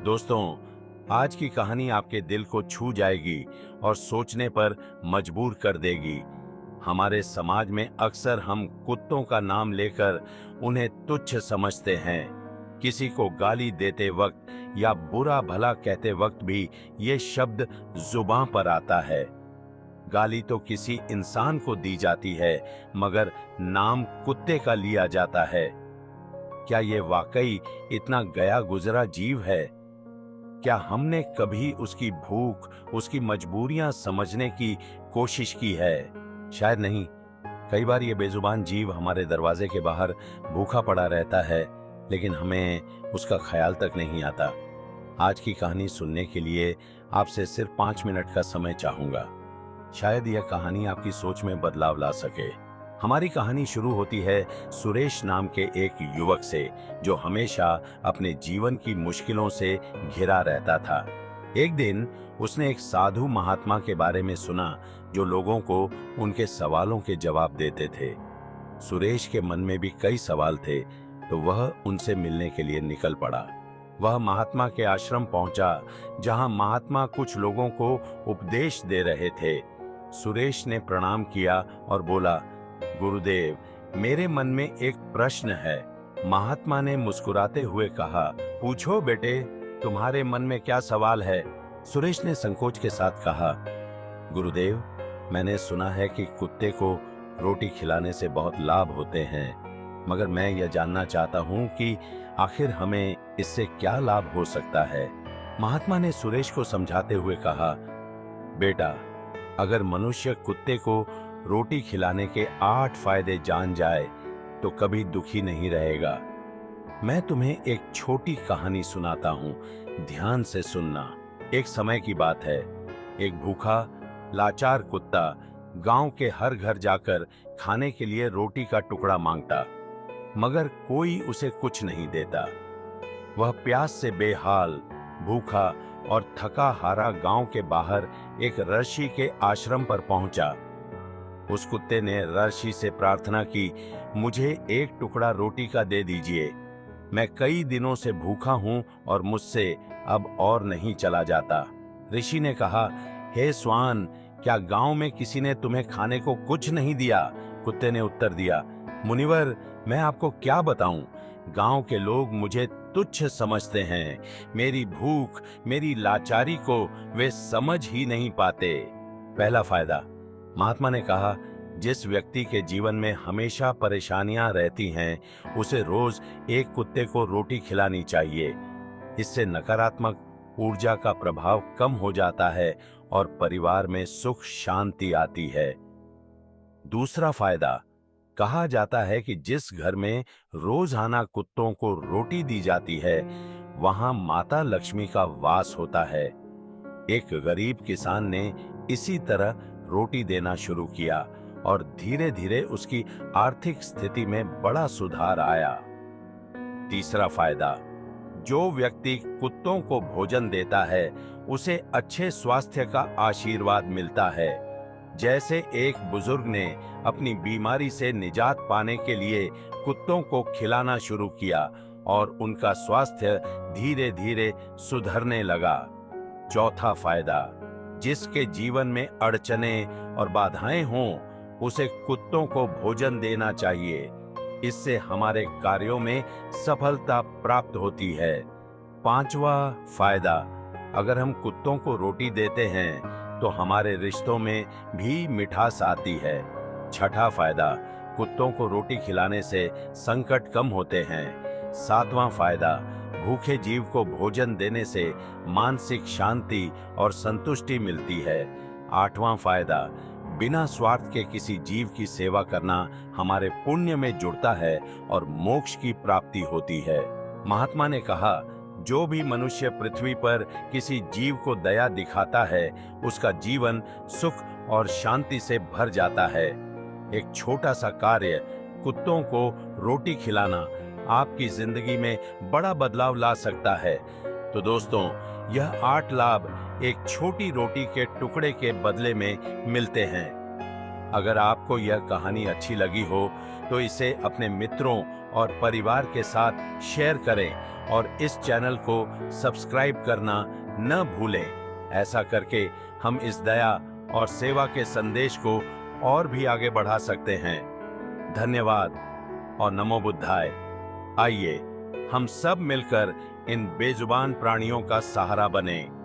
दोस्तों, आज की कहानी आपके दिल को छू जाएगी और सोचने पर मजबूर कर देगी। हमारे समाज में अक्सर हम कुत्तों का नाम लेकर उन्हें तुच्छ समझते हैं। किसी को गाली देते वक्त या बुरा भला कहते वक्त भी ये शब्द जुबां पर आता है। गाली तो किसी इंसान को दी जाती है, मगर नाम कुत्ते का लिया जाता है। क्या ये वाकई इतना गया गुजरा जीव है? क्या हमने कभी उसकी भूख, उसकी मजबूरियां समझने की कोशिश की है? शायद नहीं। कई बार ये बेजुबान जीव हमारे दरवाजे के बाहर भूखा पड़ा रहता है, लेकिन हमें उसका ख्याल तक नहीं आता। आज की कहानी सुनने के लिए आपसे सिर्फ 5 मिनट का समय चाहूंगा। शायद यह कहानी आपकी सोच में बदलाव ला सके। हमारी कहानी शुरू होती है सुरेश नाम के एक युवक से, जो हमेशा अपने जीवन की मुश्किलों से घिरा रहता था। एक दिन उसने एक साधु महात्मा के बारे में सुना, जो लोगों को उनके सवालों के जवाब देते थे। सुरेश के मन में भी कई सवाल थे, तो वह उनसे मिलने के लिए निकल पड़ा। वह महात्मा के आश्रम पहुंचा, जहां महात्मा कुछ लोगों को उपदेश दे रहे थे। सुरेश ने प्रणाम किया और बोला, गुरुदेव, मेरे मन में एक प्रश्न है। महात्मा ने मुस्कुराते हुए कहा, पूछो बेटे, तुम्हारे मन में क्या सवाल है? सुरेश ने संकोच के साथ कहा, गुरुदेव, मैंने सुना है कि कुत्ते को रोटी खिलाने से बहुत लाभ होते हैं, मगर मैं यह जानना चाहता हूं कि आखिर हमें इससे क्या लाभ हो सकता है। महात्मा ने सुरेश को समझाते हुए कहा, बेटा, अगर मनुष्य कुत्ते को रोटी खिलाने के 8 फायदे जान जाए तो कभी दुखी नहीं रहेगा। मैं तुम्हें एक छोटी कहानी सुनाता हूं, ध्यान से सुनना। एक समय की बात है। एक भूखा लाचार कुत्ता गांव के हर घर जाकर खाने के लिए रोटी का टुकड़ा मांगता, मगर कोई उसे कुछ नहीं देता। वह प्यास से बेहाल, भूखा और थका हारा गांव के बाहर एक ऋषि के आश्रम पर पहुंचा। उस कुत्ते ने ऋषि से प्रार्थना की, मुझे एक टुकड़ा रोटी का दे दीजिए। मैं कई दिनों से भूखा हूं और मुझसे अब और नहीं चला जाता। ऋषि ने कहा, हे स्वान, क्या गांव में किसी ने तुम्हें खाने को कुछ नहीं दिया? कुत्ते ने उत्तर दिया, मुनिवर, मैं आपको क्या बताऊं? गांव के लोग मुझे तुच्छ समझते हैं। मेरी भूख, मेरी लाचारी को वे समझ ही नहीं पाते। पहला फायदा। महात्मा ने कहा, जिस व्यक्ति के जीवन में हमेशा परेशानियां रहती हैं, उसे रोज एक कुत्ते को रोटी खिलानी चाहिए। इससे नकारात्मक ऊर्जा का प्रभाव कम हो जाता है और परिवार में सुख शांति आती है। दूसरा फायदा। कहा जाता है कि जिस घर में रोजाना कुत्तों को रोटी दी जाती है, वहां माता लक्ष्मी का वास होता है। एक गरीब किसान ने इसी तरह रोटी देना शुरू किया और धीरे धीरे उसकी आर्थिक स्थिति में बड़ा सुधार आया। तीसरा फायदा। जो व्यक्ति कुत्तों को भोजन देता है, उसे अच्छे स्वास्थ्य का आशीर्वाद मिलता है। जैसे एक बुजुर्ग ने अपनी बीमारी से निजात पाने के लिए कुत्तों को खिलाना शुरू किया और उनका स्वास्थ्य धीरे धीरे सुधरने लगा। चौथा फायदा। जिसके जीवन में अड़चने और बाधाएं हों, उसे कुत्तों को भोजन देना चाहिए। इससे हमारे कार्यों में सफलता प्राप्त होती है। पांचवा फायदा। अगर हम कुत्तों को रोटी देते हैं तो हमारे रिश्तों में भी मिठास आती है। छठा फायदा। कुत्तों को रोटी खिलाने से संकट कम होते हैं। सातवां फायदा। भूखे जीव को भोजन देने से मानसिक शांति और संतुष्टि मिलती है। आठवां फायदा। बिना स्वार्थ के किसी जीव की सेवा करना हमारे पुण्य में जुड़ता है और मोक्ष की प्राप्ति होती है। महात्मा ने कहा, जो भी मनुष्य पृथ्वी पर किसी जीव को दया दिखाता है, उसका जीवन सुख और शांति से भर जाता है। एक छोटा सा कार्य, कुत्तों को रोटी खिलाना, आपकी जिंदगी में बड़ा बदलाव ला सकता है। तो दोस्तों, यह 8 लाभ एक छोटी रोटी के टुकड़े के बदले में मिलते हैं। अगर आपको यह कहानी अच्छी लगी हो तो इसे अपने मित्रों और परिवार के साथ शेयर करें और इस चैनल को सब्सक्राइब करना न भूलें। ऐसा करके हम इस दया और सेवा के संदेश को और भी आगे बढ़ा सकते हैं। धन्यवाद और नमो बुद्धाय। आइए हम सब मिलकर इन बेजुबान प्राणियों का सहारा बनें।